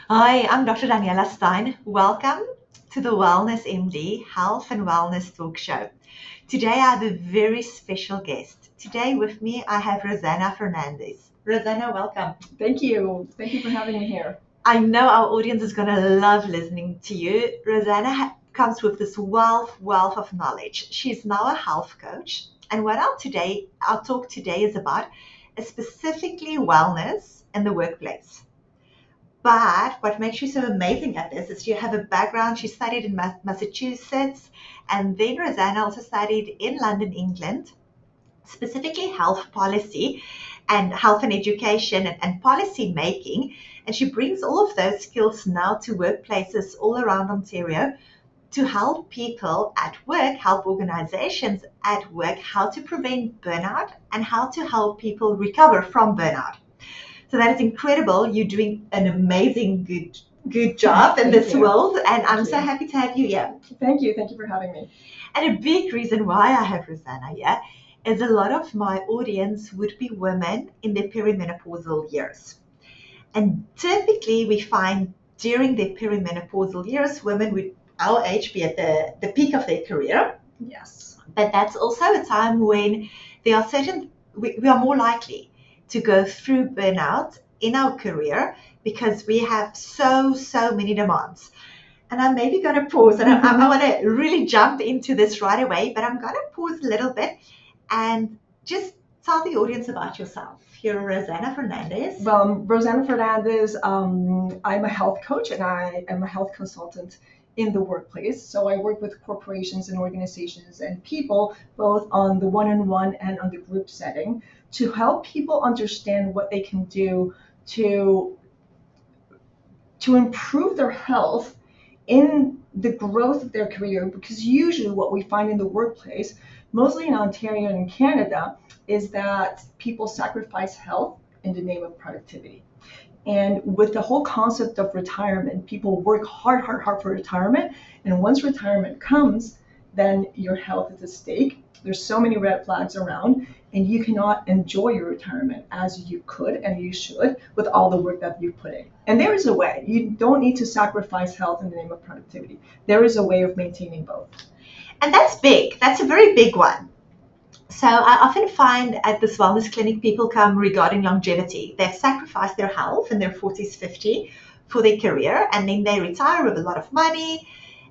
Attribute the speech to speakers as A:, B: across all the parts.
A: Hi, I'm Dr. Daniela Steyn. Welcome to the Wellness MD Health and Wellness Talk Show. Today I have a very special guest. Today with me I have Rosana Fernandez. Rosana, welcome.
B: Thank you. Thank you for having me here.
A: I know our audience is going to love listening to you. Rosana comes with this wealth of knowledge. She's now a health coach, and what our talk today is about is specifically wellness in the workplace. But what makes you so amazing at this is you have a background. She studied in Massachusetts, and then Rosanna also studied in London, England, specifically health policy and health and education and policy making. And she brings all of those skills now to workplaces all around Ontario to help people at work, help organizations at work, how to prevent burnout and how to help people recover from burnout. So that is incredible. You're doing an amazing good job in this world, and I'm so happy to have you here.
B: Thank you. Thank you for having me.
A: And a big reason why I have Rosanna here is a lot of my audience would be women in their perimenopausal years. And typically we find during their perimenopausal years, women would our age be at the peak of their career.
B: Yes.
A: But that's also a time when there are we are more likely to go through burnout in our career because we have so many demands. And I'm maybe going to pause, and I want to really jump into this right away, but I'm going to pause a little bit and just tell the audience about yourself. You're Rosana Fernandez.
B: Well, Rosana Fernandez, I'm a health coach and I am a health consultant in the workplace. So I work with corporations and organizations and people, both on the one-on-one and on the group setting, to help people understand what they can do to improve their health in the growth of their career. Because usually what we find in the workplace, mostly in Ontario and in Canada, is that people sacrifice health in the name of productivity. And with the whole concept of retirement, people work hard for retirement. And once retirement comes, then your health is at stake. There's so many red flags around, and you cannot enjoy your retirement as you could and you should with all the work that you put in. And there is a way. You don't need to sacrifice health in the name of productivity. There is a way of maintaining both.
A: And that's big. That's a very big one. So I often find at this wellness clinic, people come regarding longevity. They've sacrificed their health in their 40s, 50 for their career, and then they retire with a lot of money,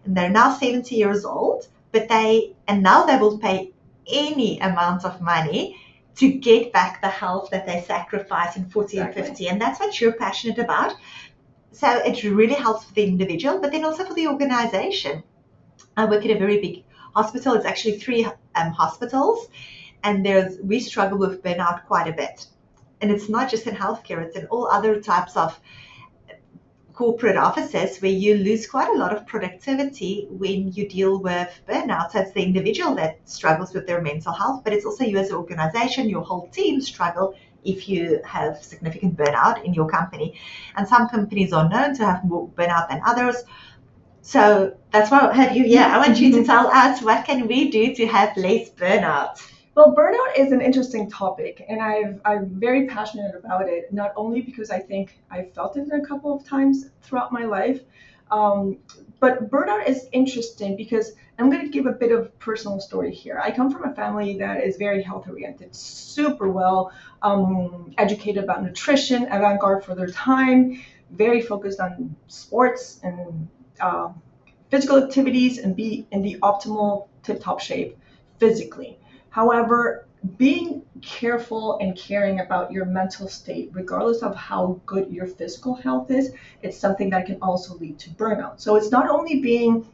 A: and they're now 70 years old, now they will pay any amount of money to get back the health that they sacrificed in 40 and 50. And that's what you're passionate about. So it really helps for the individual, but then also for the organization. I work at a very big hospital. It's actually 3 hospitals, and we struggle with burnout quite a bit. And it's not just in healthcare, it's in all other types of corporate offices where you lose quite a lot of productivity when you deal with burnout. So it's the individual that struggles with their mental health, but it's also you as an organization, your whole team struggle if you have significant burnout in your company. And some companies are known to have more burnout than others. So that's why I have you here. I want you to tell us, what can we do to have less burnout?
B: Well, burnout is an interesting topic, and I'm very passionate about it, not only because I think I've felt it a couple of times throughout my life, but burnout is interesting because I'm going to give a bit of personal story here. I come from a family that is very health oriented, super well educated about nutrition, avant-garde for their time, very focused on sports and physical activities and be in the optimal tip-top shape physically. However, being careful and caring about your mental state, regardless of how good your physical health is, it's something that can also lead to burnout. So it's not only being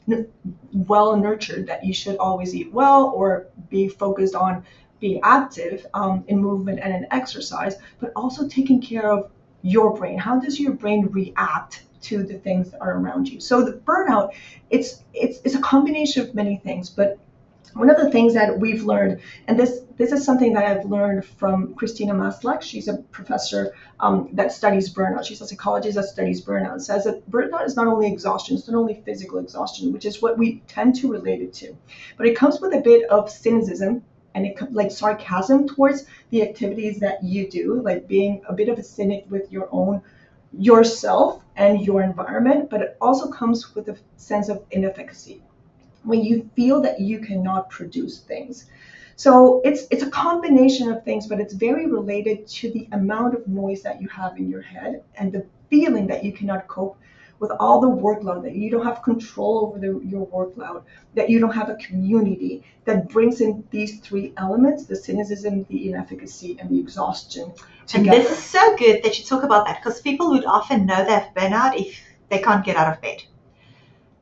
B: well nurtured that you should always eat well or be focused on being active in movement and in exercise, but also taking care of your brain. How does your brain react to the things that are around you? So the burnout, it's a combination of many things, but one of the things that we've learned, and this is something that I've learned from Christina Maslach. She's a professor that studies burnout. She's a psychologist that studies burnout. Says that burnout is not only exhaustion, it's not only physical exhaustion, which is what we tend to relate it to, but it comes with a bit of cynicism and like sarcasm towards the activities that you do, like being a bit of a cynic with yourself and your environment, but it also comes with a sense of inefficacy when you feel that you cannot produce things. So it's a combination of things, but it's very related to the amount of noise that you have in your head and the feeling that you cannot cope with all the workload, that you don't have control over your workload, that you don't have a community that brings in these three elements: the cynicism, the inefficacy, and the exhaustion together.
A: And this is so good that you talk about that, because people would often know they have burnout if they can't get out of bed.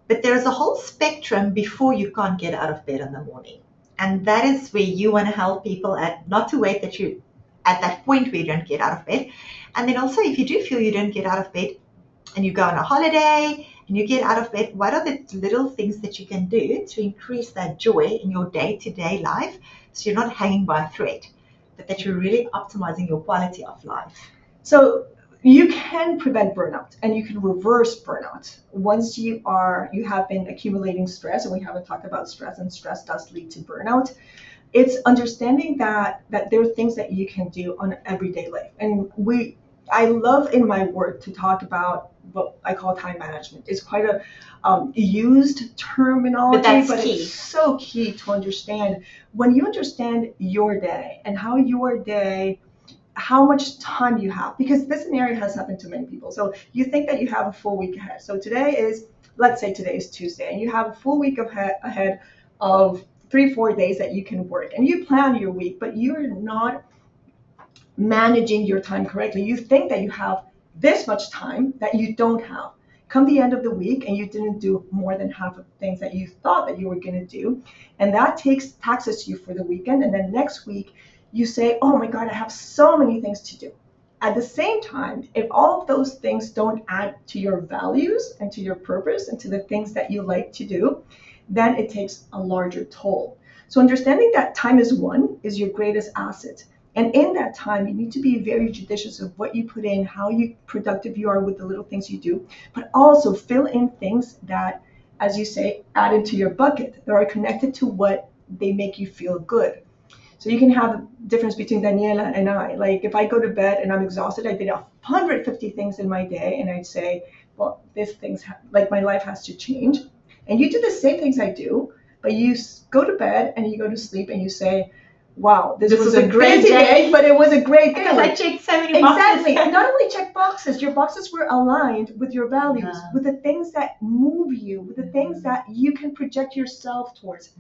A: But there is a whole spectrum before you can't get out of bed in the morning. And that is where you want to help people not to wait that you at that point where you don't get out of bed. And then also, if you do feel you don't get out of bed and you go on a holiday and you get out of bed, what are the little things that you can do to increase that joy in your day-to-day life, so you're not hanging by a thread, but that you're really optimizing your quality of life?
B: So you can prevent burnout and you can reverse burnout once you have been accumulating stress, and we haven't talked about stress, and stress does lead to burnout. It's understanding that there are things that you can do on everyday life. And I love in my work to talk about what I call time management. It's quite a used terminology, but
A: key.
B: It's so key to understand. When you understand your day and how much time you have, because this scenario has happened to many people. So you think that you have a full week ahead. So let's say today is Tuesday, and you have a full week ahead of 3-4 days that you can work, and you plan your week, but you're not managing your time correctly. You think that you have this much time that you don't have. Come the end of the week and you didn't do more than half of the things that you thought that you were going to do, and that taxes you for the weekend. And then next week you say, oh my God, I have so many things to do. At the same time, if all of those things don't add to your values and to your purpose and to the things that you like to do, then it takes a larger toll. So understanding that time is your greatest asset. And in that time, you need to be very judicious of what you put in, how productive you are with the little things you do, but also fill in things that, as you say, add into your bucket, that are connected to what they make you feel good. So you can have a difference between Daniela and I. Like if I go to bed and I'm exhausted, I did 150 things in my day, and I'd say, well, like my life has to change. And you do the same things I do, but you go to bed and you go to sleep and you say, wow, this was a great day, but it was a great day.
A: I checked so many boxes.
B: Exactly. Not only check boxes, your boxes were aligned with your values, with the things that move you, with the things that you can project yourself towards.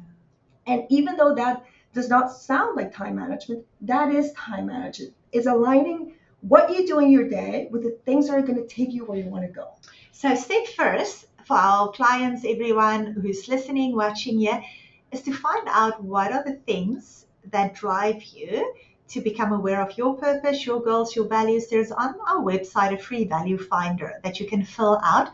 B: And even though that does not sound like time management, that is time management. It's aligning what you do in your day with the things that are going to take you where you want to go.
A: So step first for our clients, everyone who's listening, watching here, is to find out what are the things that drive you to become aware of your purpose, your goals, your values. There's on our website a free value finder that you can fill out.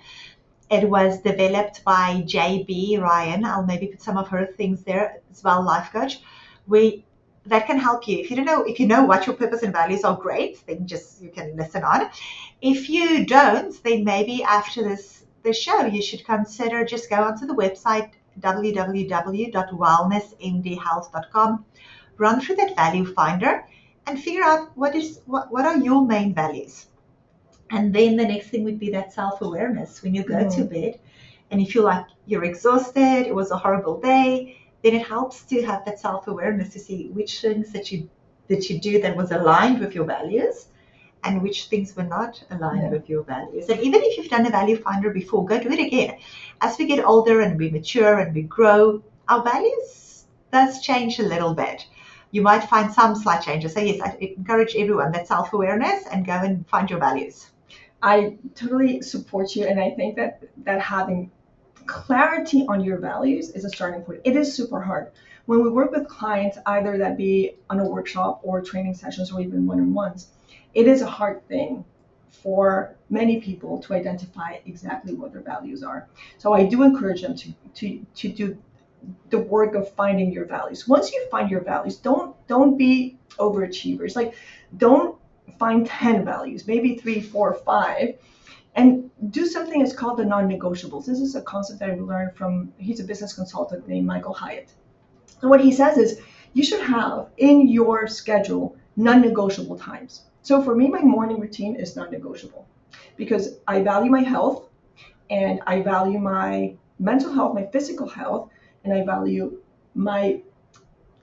A: It was developed by JB Ryan. I'll maybe put some of her things there as well, life coach, that can help you. If you know what your purpose and values are, great, then you can listen on. If you don't, then maybe after the show, you should consider just go onto the website www.wellnessmdhealth.com, run through that value finder, and figure out what are your main values. And then the next thing would be that self-awareness. When you go to bed and you feel like you're exhausted, it was a horrible day, then it helps to have that self-awareness to see which things that you do that was aligned with your values and which things were not aligned with your values. And even if you've done a value finder before, go do it again. As we get older and we mature and we grow, our values does change a little bit. You might find some slight changes. So yes, I encourage everyone that self-awareness and go and find your values.
B: I totally support you, and I think that having clarity on your values is a starting point. It is super hard. When we work with clients, either that be on a workshop or training sessions or even one-on-ones, it is a hard thing for many people to identify exactly what their values are. So I do encourage them to do the work of finding your values. Once you find your values, don't be overachievers. Like, don't find 10 values, maybe 3, 4, 5, and do something that's called the non-negotiables. This is a concept that I learned he's a business consultant named Michael Hyatt. And what he says is you should have in your schedule non-negotiable times. So for me, my morning routine is non-negotiable. because I value my health, and I value my mental health, my physical health, and I value my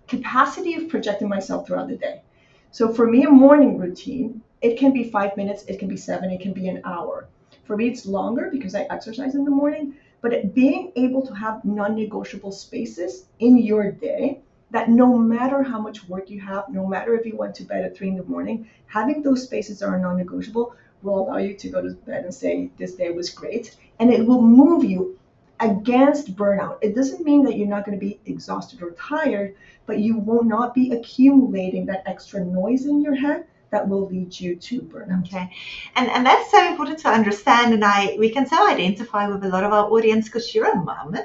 B: capacity of projecting myself throughout the day. So for me, a morning routine, it can be 5 minutes, it can be 7, it can be an hour. For me, it's longer because I exercise in the morning, but being able to have non-negotiable spaces in your day that no matter how much work you have, no matter if you went to bed at 3 in the morning, having those spaces that are non-negotiable will allow you to go to bed and say, this day was great. And it will move you against burnout. It doesn't mean that you're not going to be exhausted or tired, but you will not be accumulating that extra noise in your head that will lead you to burnout.
A: Okay, and that's so important to understand, and we can so identify with a lot of our audience because you're a mom,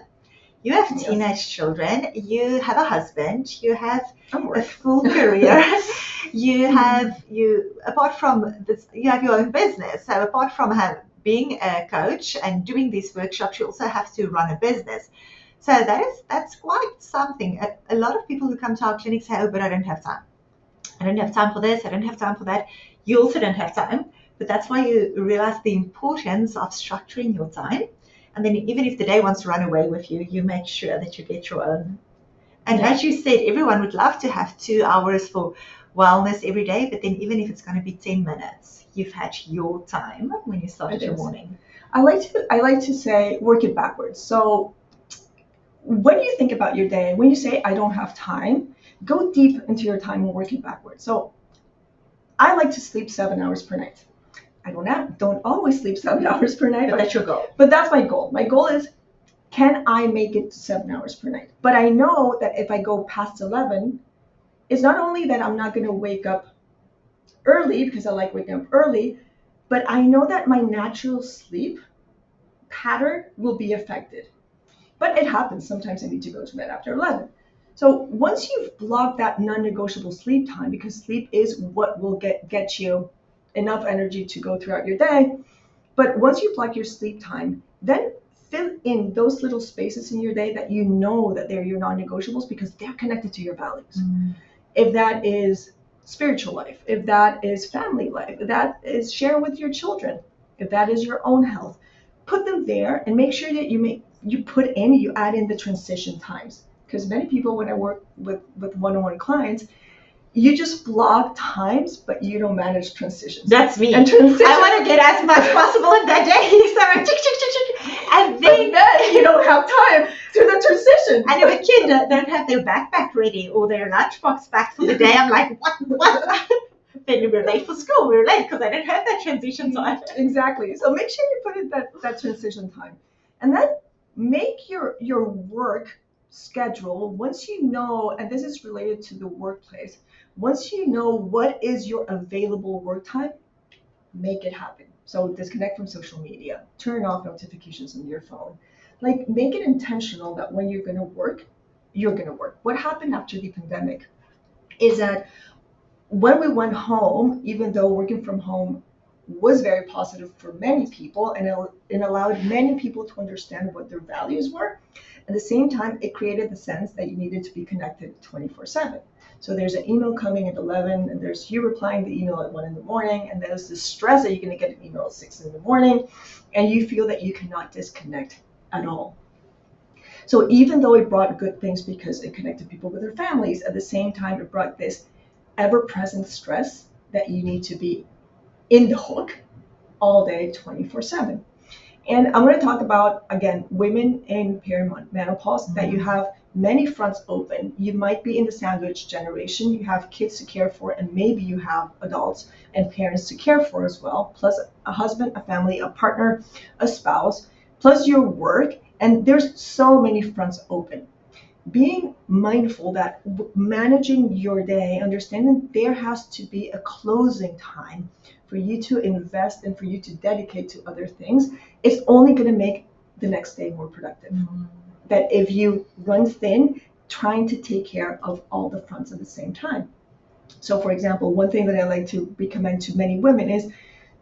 A: you have teenage children, you have a husband, you have a full career, apart from this, you have your own business. So apart from being a coach and doing these workshops, you also have to run a business. So that's quite something. A lot of people who come to our clinic say, oh, but I don't have time. I don't have time for this, I don't have time for that. You also don't have time, but that's why you realize the importance of structuring your time. And then even if the day wants to run away with you, you make sure that you get your own. And as you said, everyone would love to have 2 hours for wellness every day, but then even if it's going to be 10 minutes, you've had your time when you started your morning.
B: I like to say, work it backwards. So when you think about your day, when you say, I don't have time, go deep into your time and work it backwards. So I like to sleep 7 hours per night. I don't always sleep 7 hours per night.
A: But that's your goal.
B: But that's my goal. My goal is, can I make it to 7 hours per night? But I know that if I go past 11, it's not only that I'm not going to wake up early because I like waking up early, but I know that my natural sleep pattern will be affected. But it happens. Sometimes I need to go to bed after 11. So once you've blocked that non-negotiable sleep time, because sleep is what will get you enough energy to go throughout your day. But once you block your sleep time, then fill in those little spaces in your day that you know that they're your non-negotiables because they're connected to your values. If that is spiritual life, if that is family life, if that is sharing with your children, if that is your own health, put them there and make sure that you add in the transition times. Because many people, when I work with one-on-one clients, you just block times, but you don't manage transitions.
A: That's me.
B: And
A: I want to get as much possible in that day. So tick, tick, tick, tick. And
B: then you don't have time to the transition.
A: And if a kid don't have their backpack ready or their lunchbox packed for the day, I'm like, what? Then we're late for school. We're late because I didn't have that transition time.
B: Exactly. So make sure you put in that transition time. And then make your work schedule, once you know, and this is related to the workplace, once you know what is your available work time, make it happen. So disconnect from social media, turn off notifications on your phone. Like, make it intentional that when you're going to work, you're going to work. What happened after the pandemic is that when we went home, even though working from home was very positive for many people, and it allowed many people to understand what their values were. At the same time, it created the sense that you needed to be connected 24/7. So there's an email coming at 11, and there's you replying the email at 1 in the morning, and there's the stress that you're going to get an email at 6 in the morning, and you feel that you cannot disconnect at all. So even though it brought good things because it connected people with their families, at the same time, it brought this ever-present stress that you need to be in the hook all day 24/7. And I'm going to talk about, again, women in perimenopause, that you have many fronts open. You might be in the sandwich generation. You have kids to care for, and maybe you have adults and parents to care for as well, plus a husband, a family, a partner, a spouse, plus your work. And there's so many fronts open. Being mindful that managing your day, understanding there has to be a closing time for you to invest and for you to dedicate to other things, it's only going to make the next day more productive. That if you run thin, trying to take care of all the fronts at the same time. So for example, one thing that I like to recommend to many women is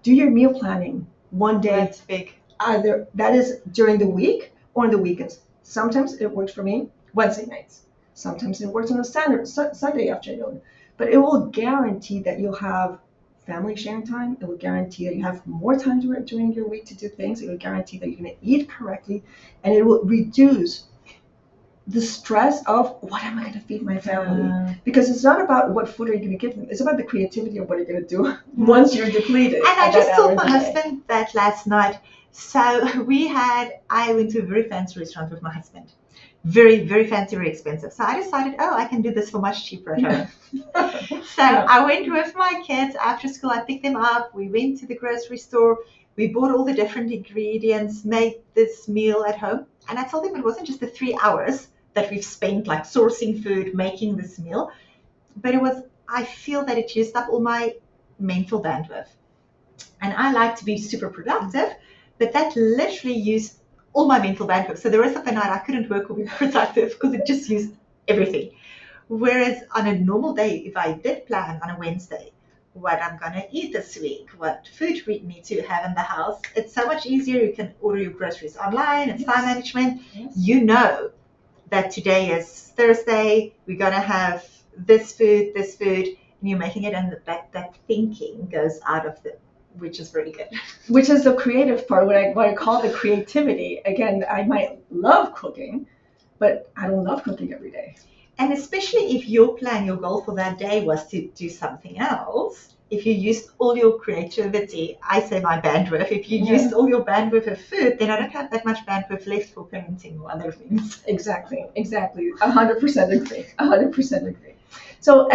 B: do your meal planning one day.
A: That's big.
B: Either that is during the week or on the weekends. Sometimes it works for me Wednesday nights. Sometimes it works on a Sunday afternoon. But it will guarantee that you'll have family sharing time. It will guarantee that you have more time during your week to do things. It will guarantee that you're going to eat correctly, and it will reduce the stress of what am I going to feed my family? Because it's not about what food are you going to give them. It's about the creativity of what you're going to do once you're depleted.
A: And I just told my husband that last night. So I went to a very fancy restaurant with my husband. Very, very fancy, very expensive. So I decided, I can do this for much cheaper at home. So I went with my kids after school. I picked them up. We went to the grocery store. We bought all the different ingredients, made this meal at home. And I told them it wasn't just the 3 hours that we've spent like sourcing food, making this meal, but I feel that it used up all my mental bandwidth. And I like to be super productive, but that literally used all my mental bandwidth. So the rest of the night I couldn't work or be productive because it just used everything. Whereas on a normal day, if I did plan on a Wednesday what I'm going to eat this week, what food we need to have in the house, it's so much easier. You can order your groceries online. It's time management. You know that today is Thursday, we're going to have this food, and you're making it, and that thinking goes out of the, which is really good.
B: Which is the creative part, what I call the creativity. Again, I might love cooking, but I don't love cooking every day.
A: And especially if your goal for that day was to do something else, if you used all your creativity, I say my bandwidth, if you used all your bandwidth of food, then I don't have that much bandwidth left for parenting or other things.
B: Exactly. 100% agree. 100% agree. So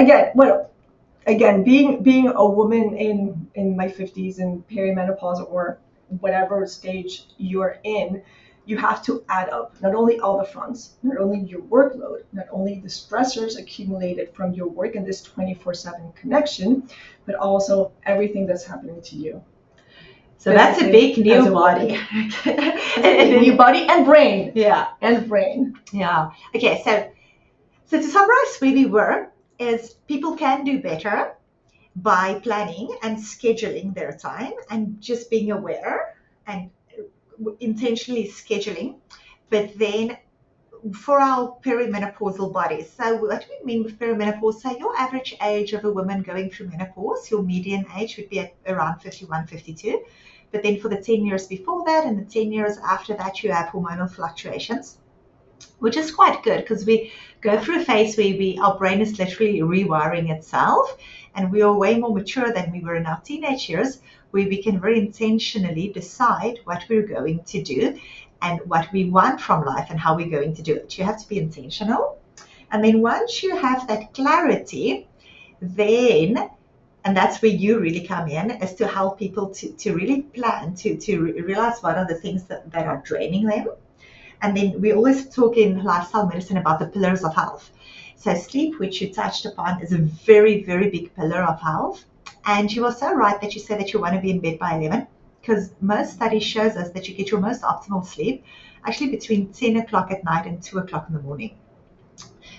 B: again, being a woman in my 50s and perimenopause or whatever stage you're in, you have to add up not only all the fronts, not only your workload, not only the stressors accumulated from your work and this 24/7 connection, but also everything that's happening to you.
A: So that's a big new body.
B: A new body and brain.
A: Yeah.
B: And brain.
A: Yeah. Okay, so to summarize where we were, is people can do better by planning and scheduling their time and just being aware and intentionally scheduling. But then for our perimenopausal bodies, so what do we mean with perimenopause? So your average age of a woman going through menopause, your median age would be at around 51, 52. But then for the 10 years before that and the 10 years after that, you have hormonal fluctuations, which is quite good because we go through a phase where our brain is literally rewiring itself, and we are way more mature than we were in our teenage years, where we can very intentionally decide what we're going to do and what we want from life and how we're going to do it. You have to be intentional. And then once you have that clarity, then, and that's where you really come in, is to help people to really plan, to realize what are the things that are draining them. And then we always talk in lifestyle medicine about the pillars of health. So sleep, which you touched upon, is a very, very big pillar of health. And you are so right that you say that you want to be in bed by 11, because most studies shows us that you get your most optimal sleep actually between 10 o'clock at night and 2 o'clock in the morning.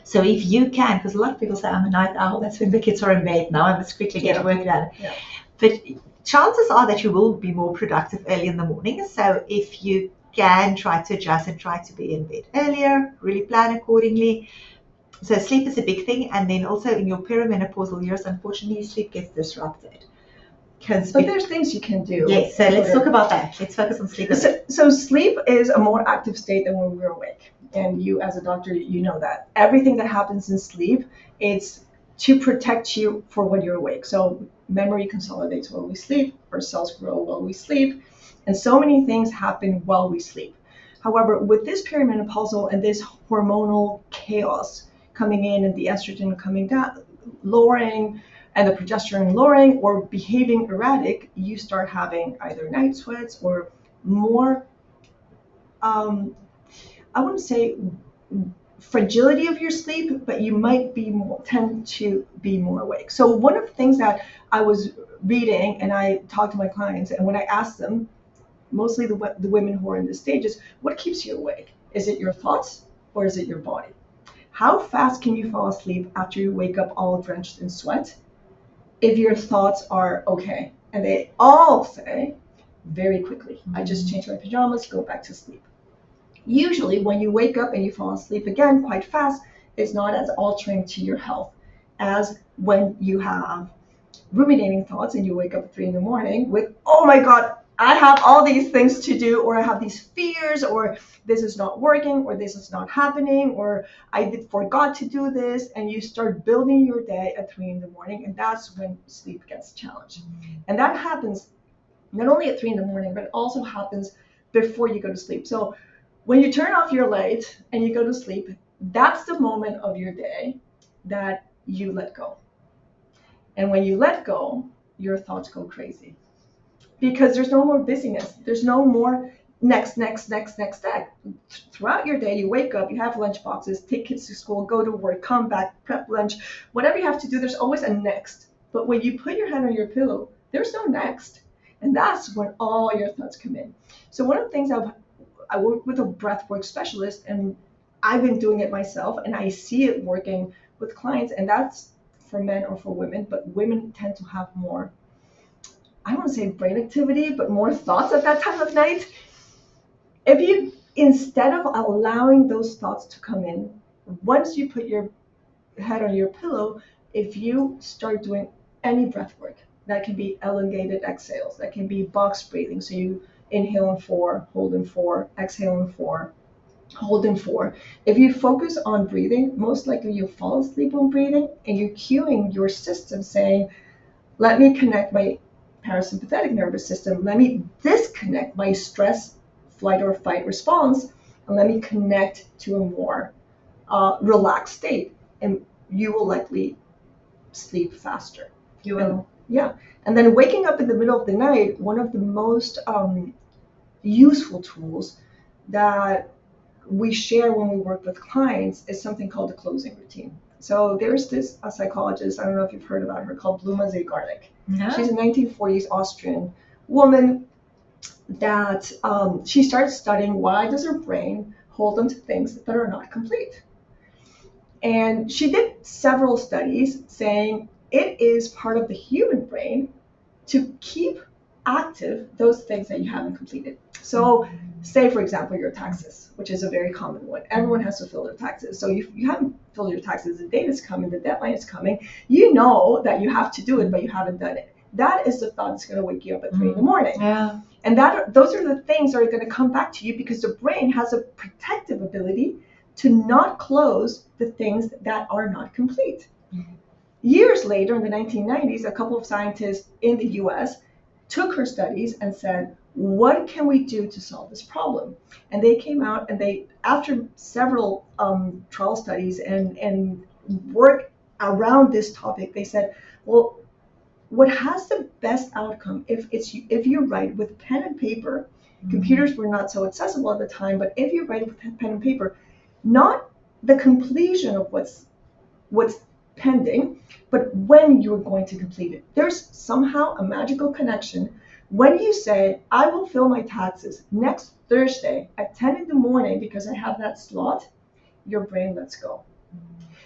A: So if you can, because a lot of people say I'm a night owl, that's when the kids are in bed now, I must quickly get work done.
B: Yeah.
A: But chances are that you will be more productive early in the morning. So if you can try to adjust and try to be in bed earlier, really plan accordingly. So sleep is a big thing. And then also in your perimenopausal years, unfortunately, sleep gets disrupted.
B: But there's things you can do.
A: Yes, so let's talk about that. Let's focus on sleep.
B: So sleep is a more active state than when we're awake. And you as a doctor, you know that. Everything that happens in sleep, it's to protect you for when you're awake. So memory consolidates while we sleep, our cells grow while we sleep, and so many things happen while we sleep. However, with this perimenopausal and this hormonal chaos coming in and the estrogen coming down, lowering, and the progesterone lowering or behaving erratic, you start having either night sweats or more, I wouldn't say fragility of your sleep, but you might tend to be more awake. So one of the things that I was reading and I talked to my clients, and when I asked them, mostly the women who are in this stage, is what keeps you awake? Is it your thoughts or is it your body? How fast can you fall asleep after you wake up all drenched in sweat if your thoughts are okay? And they all say very quickly, I just change my pajamas, go back to sleep. Usually when you wake up and you fall asleep again quite fast, it's not as altering to your health as when you have ruminating thoughts, and you wake up at 3 in the morning with, oh my God, I have all these things to do, or I have these fears, or this is not working, or this is not happening, or forgot to do this, and you start building your day at 3 in the morning, and that's when sleep gets challenged. And that happens not only at 3 in the morning, but it also happens before you go to sleep. So when you turn off your light and you go to sleep, that's the moment of your day that you let go. And when you let go, your thoughts go crazy because there's no more busyness. There's no more next. Throughout your day, you wake up, you have lunch boxes, take kids to school, go to work, come back, prep lunch, whatever you have to do, there's always a next. But when you put your head on your pillow, there's no next. And that's when all your thoughts come in. So one of the things I work with a breathwork specialist, and I've been doing it myself, and I see it working with clients, and that's for men or for women, but women tend to have more, I don't want to say brain activity, but more thoughts at that time of night. If you, instead of allowing those thoughts to come in, once you put your head on your pillow, if you start doing any breath work, that can be elongated exhales, that can be box breathing. So you inhale in 4, hold in 4, exhale in 4, hold in 4. If you focus on breathing, most likely you'll fall asleep on breathing, and you're cueing your system saying, let me connect my parasympathetic nervous system, let me disconnect my stress, flight or fight response, and let me connect to a more relaxed state, and you will likely sleep faster.
A: You will.
B: Yeah. And then waking up in the middle of the night, one of the most useful tools that we share when we work with clients is something called the closing routine. So there's this psychologist, I don't know if you've heard about her, called Bluma Garlick.
A: No.
B: She's a 1940s Austrian woman that she started studying why does her brain hold on to things that are not complete. And she did several studies saying it is part of the human brain to keep active those things that you haven't completed. So say, for example, your taxes, which is a very common one. Everyone has to fill their taxes. So if you haven't filled your taxes, the date is coming, the deadline is coming, you know that you have to do it, but you haven't done it. That is the thought that's going to wake you up at 3 in the morning.
A: Yeah.
B: And those are the things that are going to come back to you because the brain has a protective ability to not close the things that are not complete. Mm-hmm. Years later, in the 1990s, a couple of scientists in the US took her studies and said, what can we do to solve this problem? And they came out and they, after several trial studies and work around this topic, they said, well, what has the best outcome if you write with pen and paper, computers were not so accessible at the time, but if you write with pen and paper, not the completion of what's pending, but when you're going to complete it. There's somehow a magical connection. When you say, I will fill my taxes next Thursday at 10 in the morning because I have that slot, your brain lets go.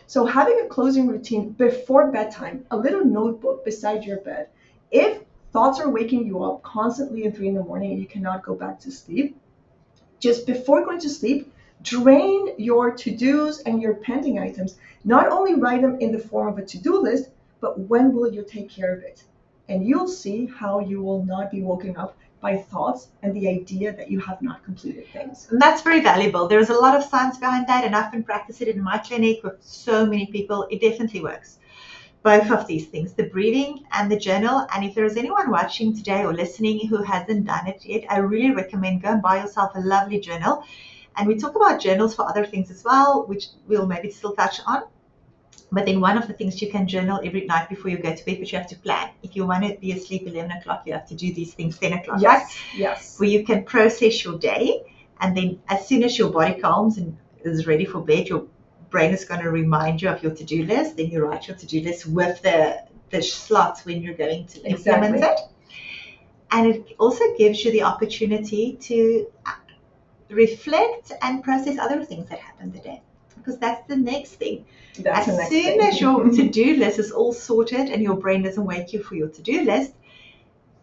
B: So having a closing routine before bedtime, a little notebook beside your bed. If thoughts are waking you up constantly at 3 in the morning and you cannot go back to sleep, just before going to sleep, drain your to-dos and your pending items. Not only write them in the form of a to-do list, but when will you take care of it? And you'll see how you will not be woken up by thoughts and the idea that you have not completed things.
A: And that's very valuable. There's a lot of science behind that, and I've been practicing it in my clinic with so many people. It definitely works. Both of these things, the breathing and the journal. And if there is anyone watching today or listening who hasn't done it yet, I really recommend go and buy yourself a lovely journal. And we talk about journals for other things as well, which we'll maybe still touch on. But then one of the things you can journal every night before you go to bed, but you have to plan. If you want to be asleep 11 o'clock, you have to do these things 10 o'clock.
B: Yes,
A: right?
B: yes.
A: Where you can process your day. And then as soon as your body calms and is ready for bed, your brain is going to remind you of your to-do list. Then you write your to-do list with the slots when you're going to implement it. And it also gives you the opportunity to reflect and process other things that happened today, because that's the next thing. As soon as your to-do list is all sorted and your brain doesn't wake you for your to-do list,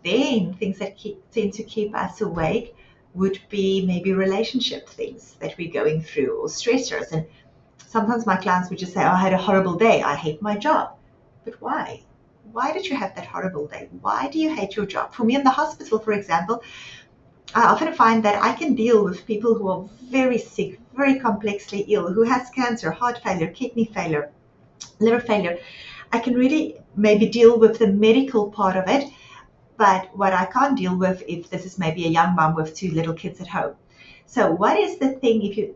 A: then things that tend to keep us awake would be maybe relationship things that we're going through or stressors. And sometimes my clients would just say, oh, I had a horrible day, I hate my job. But why? why did you have that horrible day? Why do you hate your job? For me in the hospital, for example, I often find that I can deal with people who are very sick, very complexly ill, who has cancer, heart failure, kidney failure, liver failure. I can really maybe deal with the medical part of it, but what I can't deal with if this is maybe a young mom with two little kids at home. So what is the thing if you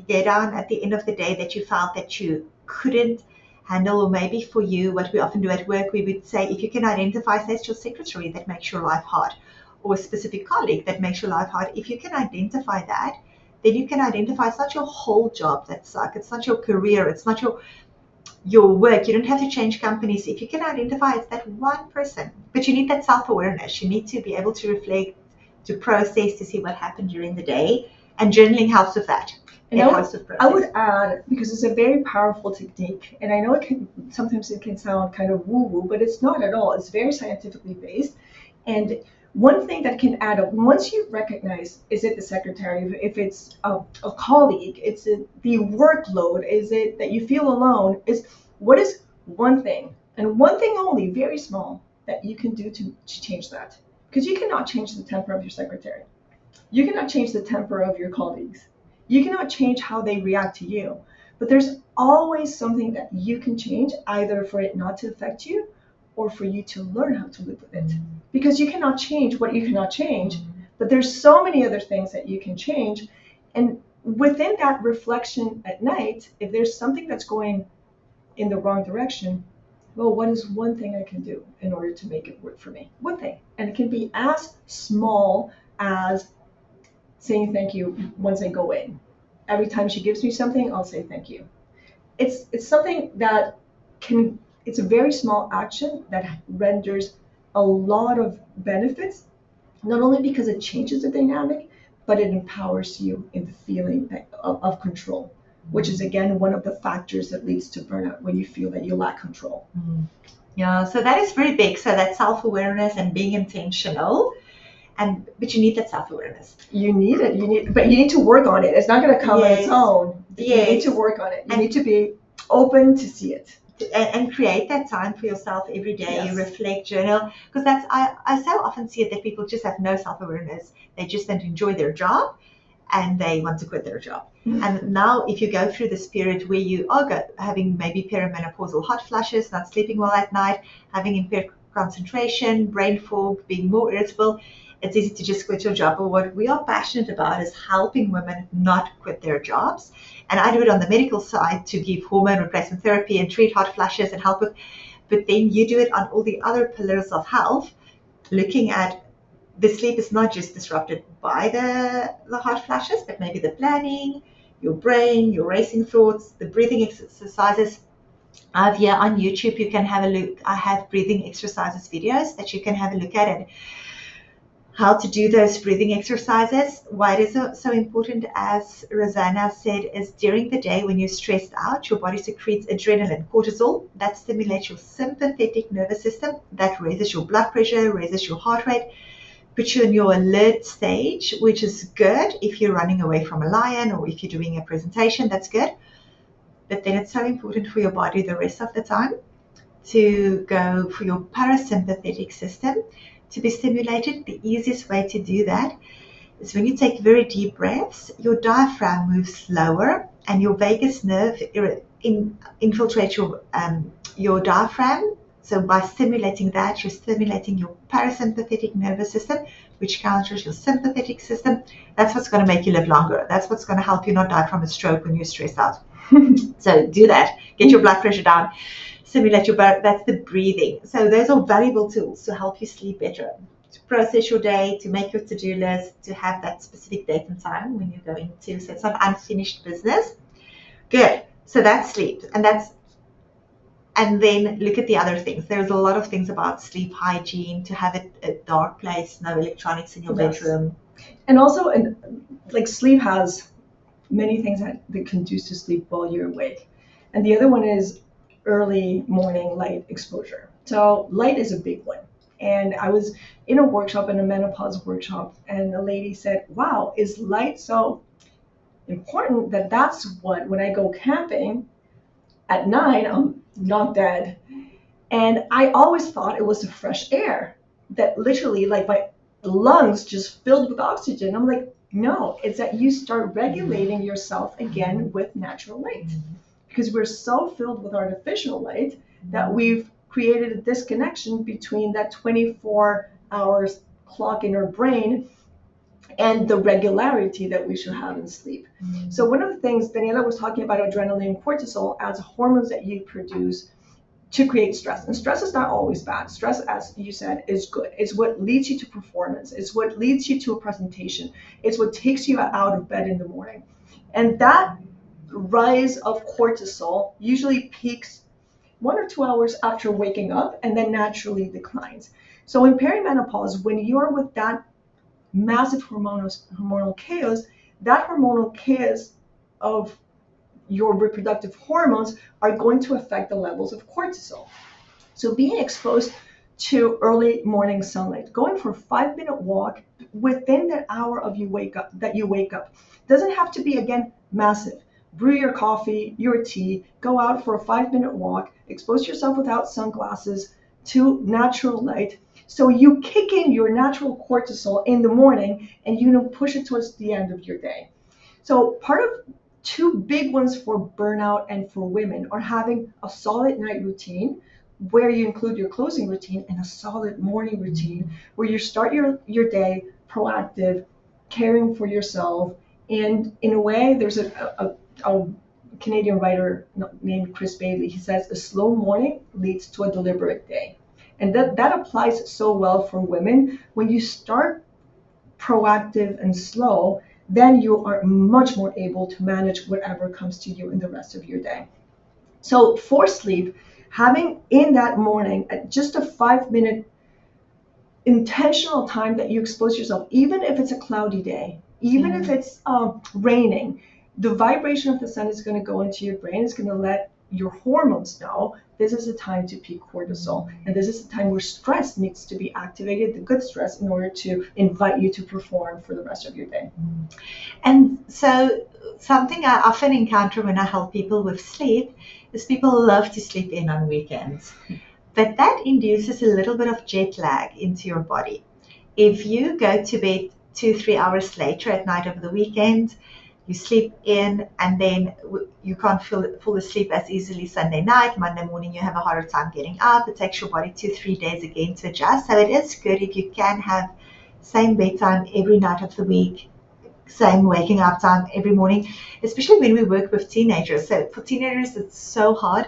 A: get down at the end of the day that you felt that you couldn't handle, or maybe for you, what we often do at work, we would say, if you can identify, say it's your secretary that makes your life hard, or a specific colleague that makes your life hard, if you can identify that, then you can identify it's not your whole job that sucks, it's not your career, it's not your work. You don't have to change companies. If you can identify it's that one person, but you need that self-awareness. You need to be able to reflect, to process, to see what happened during the day, and journaling helps with that.
B: And I would add, because it's a very powerful technique, and I know sometimes it can sound kind of woo-woo, but it's not at all. It's very scientifically based. And one thing that can add up, once you recognize, is it the secretary, if it's a colleague, it's the workload, is it that you feel alone, is what is one thing, and one thing only, very small, that you can do to change that? Because you cannot change the temper of your secretary. You cannot change the temper of your colleagues. You cannot change how they react to you. But there's always something that you can change, either for it not to affect you or for you to learn how to live with it. Because you cannot change what you cannot change, but there's so many other things that you can change. And within that reflection at night, if there's something that's going in the wrong direction, well, what is one thing I can do in order to make it work for me? One thing. And it can be as small as saying thank you once I go in. Every time she gives me something, I'll say thank you. It's something that it's a very small action that renders a lot of benefits, not only because it changes the dynamic, but it empowers you in the feeling of control, which is again one of the factors that leads to burnout, when you feel that you lack control.
A: Yeah, so that is very big. So that self-awareness and being intentional. But you need that self-awareness.
B: You need it. But you need to work on it. It's not going to come on its own. You need to work on it. You need to be open to see it.
A: And create that time for yourself every day. Yes. Reflect, journal. Because I so often see it that people just have no self-awareness. They just don't enjoy their job, and they want to quit their job. Mm-hmm. And now if you go through this period where you are having maybe perimenopausal hot flushes, not sleeping well at night, having impaired concentration, brain fog, being more irritable, it's easy to just quit your job. But what we are passionate about is helping women not quit their jobs. And I do it on the medical side to give hormone replacement therapy and treat hot flashes and help with. But then you do it on all the other pillars of health, looking at the sleep is not just disrupted by the hot flashes, but maybe the planning, your brain, your racing thoughts, the breathing exercises. I've here on YouTube, you can have a look. I have breathing exercises videos that you can have a look at it. How to do those breathing exercises. Why it is so important, as Rosana said, is during the day when you're stressed out, your body secretes adrenaline, cortisol, that stimulates your sympathetic nervous system, that raises your blood pressure, raises your heart rate, puts you in your alert stage, which is good if you're running away from a lion or if you're doing a presentation, that's good. But then it's so important for your body the rest of the time to go for your parasympathetic system to be stimulated. The easiest way to do that is when you take very deep breaths, your diaphragm moves slower and your vagus nerve infiltrates your diaphragm. So by stimulating that, you're stimulating your parasympathetic nervous system, which counters your sympathetic system. That's what's going to make you live longer. That's what's going to help you not die from a stroke when you're stressed out. So do that. Get your blood pressure down. Simulate your breath. That's the breathing. So those are valuable tools to help you sleep better, to process your day, to make your to-do list, to have that specific date and time when you're going to. So it's not unfinished business. Good. So that's sleep, and then look at the other things. There's a lot of things about sleep hygiene, to have it a dark place, no electronics in your bedroom.
B: And also, like, sleep has many things that conduce to sleep while you're awake. And the other one is early morning light exposure. So light is a big one. And I was in a workshop, in a menopause workshop, and a lady said, wow, is light so important that's what, when I go camping at night, I'm not dead. And I always thought it was the fresh air that literally, like, my lungs just filled with oxygen. I'm like, no, it's that you start regulating yourself again with natural light. Because we're so filled with artificial light that we've created a disconnection between that 24 hours clock in our brain and the regularity that we should have in sleep. So one of the things Daniela was talking about, adrenaline and cortisol as hormones that you produce to create stress. And stress is not always bad. Stress, as you said, is good. It's what leads you to performance. It's what leads you to a presentation. It's what takes you out of bed in the morning. And that rise of cortisol usually peaks 1 or 2 hours after waking up and then naturally declines. So in perimenopause, when you're with that massive hormonal chaos, that hormonal chaos of your reproductive hormones are going to affect the levels of cortisol. So being exposed to early morning sunlight, going for a 5-minute walk within that hour of you wake up, doesn't have to be, again, massive. Brew your coffee, your tea, go out for a 5-minute walk, expose yourself without sunglasses to natural light. So you kick in your natural cortisol in the morning and push it towards the end of your day. So part of two big ones for burnout and for women are having a solid night routine where you include your closing routine and a solid morning routine where you start your day proactive, caring for yourself. And in a way, there's a Canadian writer named Chris Bailey. He says a slow morning leads to a deliberate day. And that applies so well for women. When you start proactive and slow, then you are much more able to manage whatever comes to you in the rest of your day. So for sleep, having in that morning just a 5-minute intentional time that you expose yourself, even if it's a cloudy day, even if it's raining, the vibration of the sun is going to go into your brain. It's going to let your hormones know this is a time to peak cortisol, and this is the time where stress needs to be activated, the good stress, in order to invite you to perform for the rest of your day.
A: And so something I often encounter when I help people with sleep is people love to sleep in on weekends, but that induces a little bit of jet lag into your body. If you go to bed 2-3 hours later at night over the weekend, you sleep in, and then you can't fall asleep as easily Sunday night. Monday morning, you have a harder time getting up. It takes your body 2-3 days again to adjust. So it is good if you can have same bedtime every night of the week, same waking up time every morning, especially when we work with teenagers. So for teenagers, it's so hard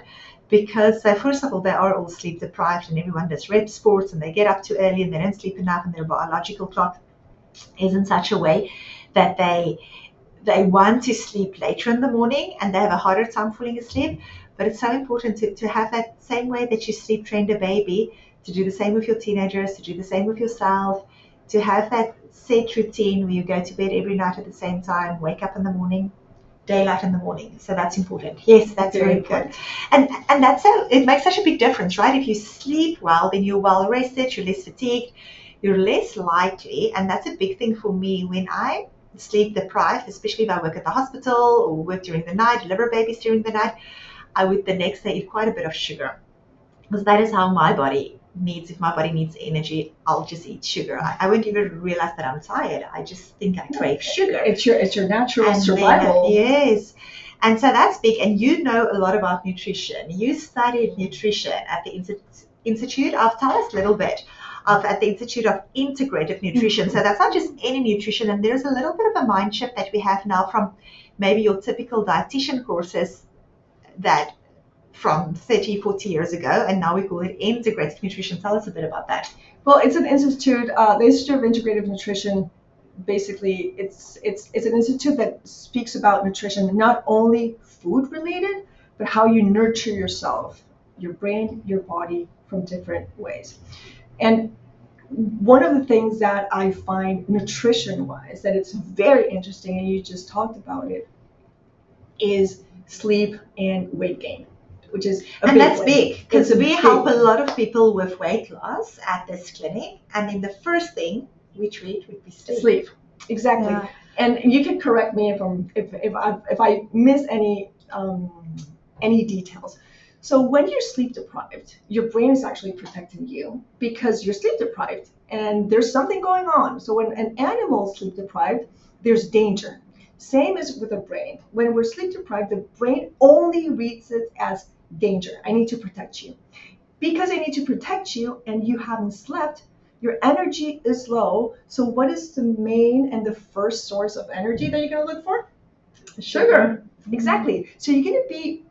A: because first of all, they are all sleep deprived, and everyone does rep sports and they get up too early and they don't sleep enough, and their biological clock is in such a way that they want to sleep later in the morning and they have a harder time falling asleep. But it's so important to have that same way that you sleep trained a baby, to do the same with your teenagers, to do the same with yourself, to have that set routine where you go to bed every night at the same time, wake up in the morning, daylight in the morning. So that's important. Yes, that's very good. And that's how it makes such a big difference, right? If you sleep well, then you're well rested, you're less fatigued, you're less likely. And that's a big thing for me when I sleep deprived, especially if I work at the hospital or work during the night, deliver babies during the night, I would the next day eat quite a bit of sugar, because that is how my body needs. If my body needs energy, I'll just eat sugar. I won't even realize that I'm tired. I just think I crave sugar.
B: It's your natural survival.
A: Yes. And so that's big. And you know a lot about nutrition. You studied nutrition at the Institute of, tell us a little bit, at the Institute of Integrative Nutrition. So that's not just any nutrition. And there's a little bit of a mind shift that we have now from maybe your typical dietitian courses that from 30, 40 years ago, and now we call it integrative nutrition. Tell us a bit about that.
B: Well, it's an institute, the Institute of Integrative Nutrition. Basically, it's an institute that speaks about nutrition, not only food related, but how you nurture yourself, your brain, your body, from different ways. And one of the things that I find nutrition-wise that it's very interesting, and you just talked about it, is sleep and weight gain, which is
A: and that's big, because we help a lot of people with weight loss at this clinic, and then the first thing we treat would be sleep.
B: Exactly. Yeah. And you can correct me if I miss any details. So when you're sleep deprived, your brain is actually protecting you because you're sleep deprived and there's something going on. So when an animal is sleep deprived, there's danger. Same as with the brain. When we're sleep deprived, the brain only reads it as danger. I need to protect you. Because I need to protect you and you haven't slept, your energy is low. So what is the main and the first source of energy that you're going to look for? Sugar. Exactly. So you're going to be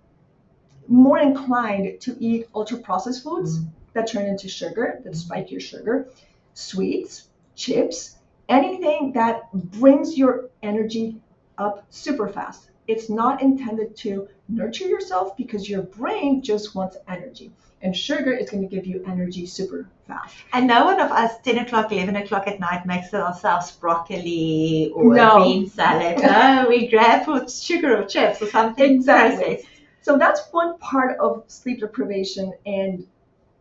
B: more inclined to eat ultra processed foods that turn into sugar, that spike your sugar, sweets, chips, anything that brings your energy up super fast. It's not intended to nurture yourself because your brain just wants energy. And sugar is going to give you energy super fast.
A: And no one of us, 10 o'clock, 11 o'clock at night, makes ourselves broccoli or bean salad. No, we grab for sugar or chips or something.
B: Exactly.
A: Processed.
B: So that's one part of sleep deprivation and,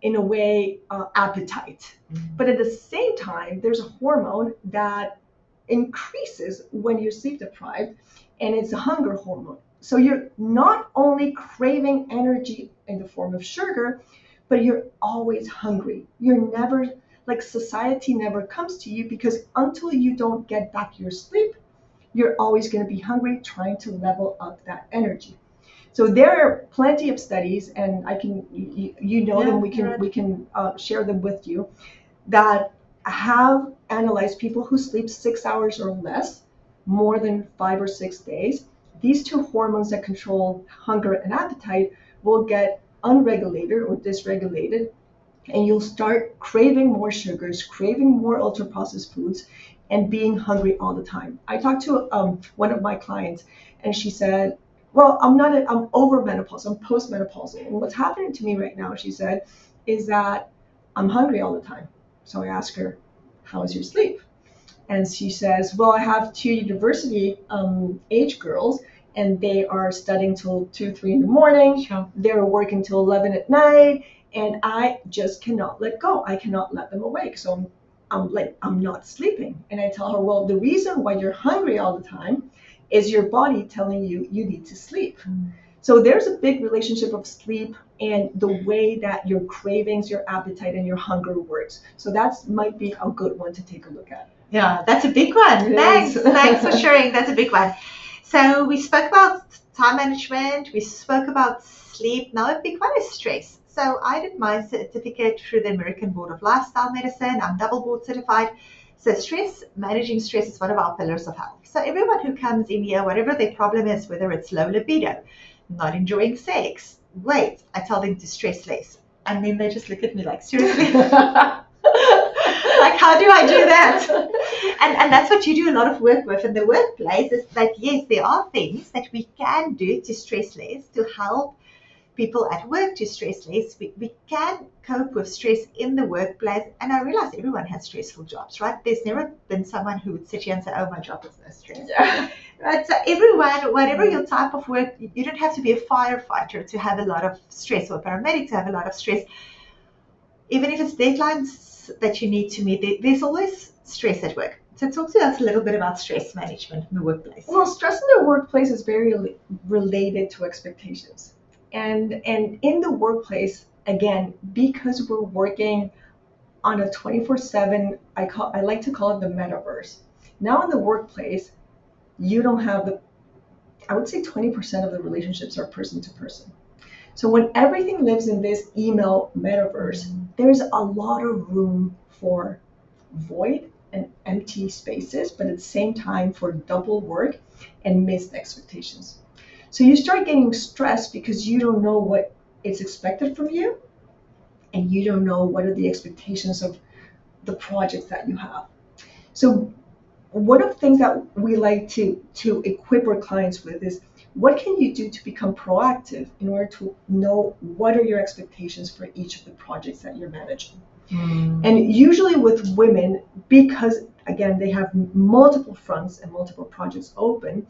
B: in a way, appetite. But at the same time, there's a hormone that increases when you're sleep deprived, and it's a hunger hormone. So you're not only craving energy in the form of sugar, but you're always hungry. You're never, like, society never comes to you because until you don't get back your sleep, you're always going to be hungry, trying to level up that energy. So there are plenty of studies, and I can, them. We can share them with you, that have analyzed people who sleep 6 hours or less, more than 5 or 6 days. These two hormones that control hunger and appetite will get unregulated or dysregulated, and you'll start craving more sugars, craving more ultra processed foods, and being hungry all the time. I talked to one of my clients, and she said, well, I'm over menopause, I'm postmenopausal. And what's happening to me right now, she said, is that I'm hungry all the time. So I asked her, how is your sleep? And she says, well, I have 2 university age girls, and they are studying till 2, 3 in the morning.
A: Sure.
B: They're working till 11 at night, and I just cannot let go. I cannot let them awake. So I'm not sleeping. And I tell her, well, the reason why you're hungry all the time is your body telling you you need to sleep. So there's a big relationship of sleep and the way that your cravings, your appetite, and your hunger works. So that might be a good one to take a look at.
A: Yeah, that's a big one. Thanks for sharing. That's a big one. So we spoke about time management. We spoke about sleep. Now a big one is stress. So I did my certificate through the American Board of Lifestyle Medicine. I'm double board certified. So managing stress is one of our pillars of health. So everyone who comes in here, whatever their problem is, whether it's low libido, not enjoying sex, weight, I tell them to stress less. And then they just look at me like, seriously? Like, how do I do that? And that's what you do a lot of work with in the workplace, is that, yes, there are things that we can do to stress less, to help people at work to stress less. We can cope with stress in the workplace. And I realize everyone has stressful jobs, right? There's never been someone who would sit here and say, oh, my job is no stress. Yeah. Right? So everyone, whatever your type of work, you don't have to be a firefighter to have a lot of stress, or a paramedic to have a lot of stress. Even if it's deadlines that you need to meet, there's always stress at work. So talk to us a little bit about stress management in the workplace.
B: Well, stress in the workplace is very related to expectations. And in the workplace, again, because we're working on a 24/7, I like to call it the metaverse. Now in the workplace, you don't have I would say 20% of the relationships are person to person. So when everything lives in this email metaverse, there's a lot of room for void and empty spaces, but at the same time for double work and missed expectations. So you start getting stressed because you don't know what is expected from you, and you don't know what are the expectations of the projects that you have. So one of the things that we like to equip our clients with is, what can you do to become proactive in order to know what are your expectations for each of the projects that you're managing? And usually with women, because again, they have multiple fronts and multiple projects open,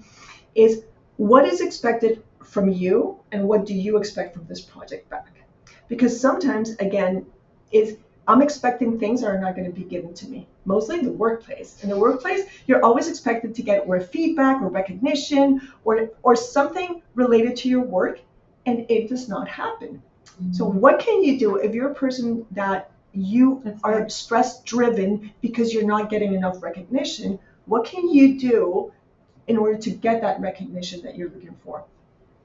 B: is what is expected from you and what do you expect from this project back? Because sometimes, again, I'm expecting things that are not going to be given to me, mostly in the workplace. In the workplace, you're always expected to get feedback or recognition or something related to your work, and it does not happen. So what can you do if you're a person that you are stress driven because you're not getting enough recognition? What can you do in order to get that recognition that you're looking for?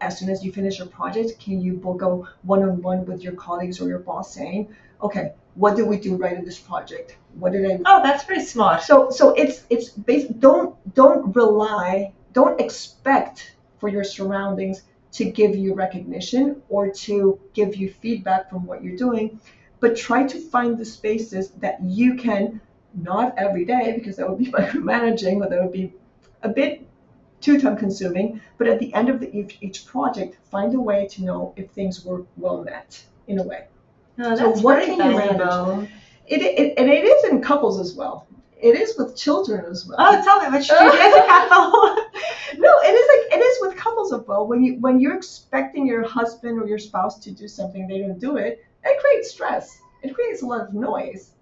B: As soon as you finish your project, can you go one-on-one with your colleagues or your boss saying, okay, what did we do right in this project? What did I?
A: Oh, that's very smart.
B: So it's based. Don't expect for your surroundings to give you recognition or to give you feedback from what you're doing, but try to find the spaces that you can, not every day, because that would be micromanaging, or that would be a bit too time consuming, but at the end of each project, find a way to know if things were well met in a way.
A: No, that's so what can you manage?
B: And it is in couples as well. It is with children as well.
A: Oh, tell me what you do as a couple.
B: No, it is with couples as well. When you're expecting your husband or your spouse to do something, they don't do it. It creates stress. It creates a lot of noise.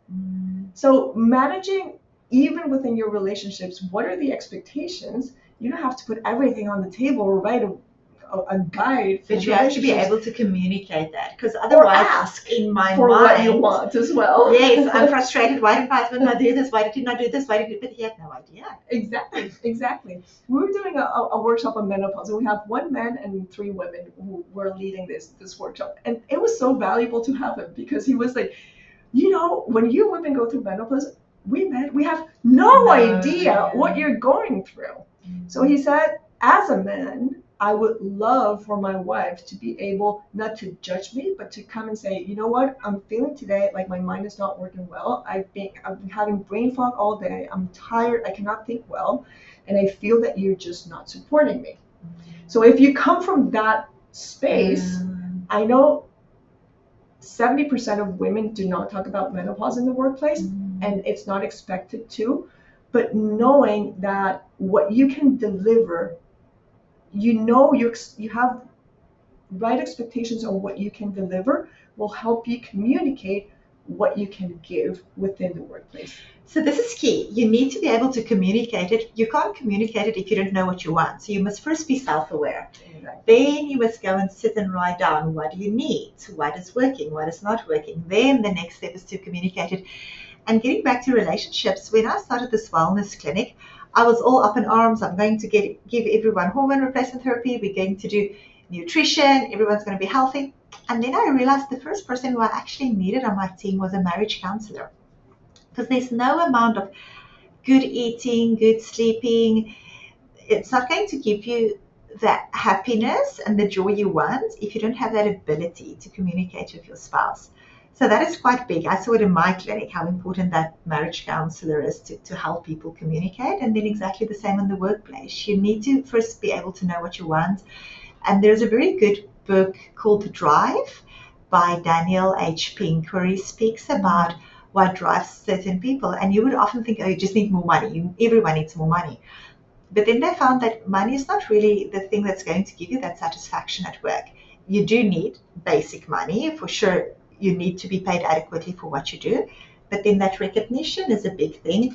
B: So managing, even within your relationships, what are the expectations? You don't have to put everything on the table or write a guide.
A: But you have to be able to communicate that, because otherwise,
B: ask
A: in my
B: for
A: mind,
B: what you want as well.
A: Yes, I'm frustrated. Why did my husband not do this? Why did he not do this? Why did he? But he had no idea.
B: Exactly. We were doing a workshop on menopause, and we have 1 man and 3 women who were leading this workshop, and it was so valuable to have him, because he was like, when you women go through menopause, we have no idea what you're going through. So he said, as a man, I would love for my wife to be able not to judge me, but to come and say, you know what, I'm feeling today like my mind is not working well. I've been having brain fog all day. I'm tired. I cannot think well. And I feel that you're just not supporting me. So if you come from that space, I know 70% of women do not talk about menopause in the workplace, and it's not expected to. But knowing that what you can deliver, you have right expectations on what you can deliver, will help you communicate what you can give within the workplace.
A: So this is key. You need to be able to communicate it. You can't communicate it if you don't know what you want. So you must first be self-aware. Exactly. Then you must go and sit and write down, what do you need? What is working? What is not working? Then the next step is to communicate it. And getting back to relationships, when I started this wellness clinic, I was all up in arms. I'm going to give everyone hormone replacement therapy. We're going to do nutrition. Everyone's going to be healthy. And then I realized the first person who I actually needed on my team was a marriage counselor. Because there's no amount of good eating, good sleeping. It's not going to give you that happiness and the joy you want if you don't have that ability to communicate with your spouse. So that is quite big. I saw it in my clinic, how important that marriage counselor is to help people communicate. And then exactly the same in the workplace. You need to first be able to know what you want. And there's a very good book called Drive by Daniel H. Pink, where he speaks about what drives certain people. And you would often think, oh, you just need more money. Everyone needs more money. But then they found that money is not really the thing that's going to give you that satisfaction at work. You do need basic money, for sure. You need to be paid adequately for what you do. But then that recognition is a big thing.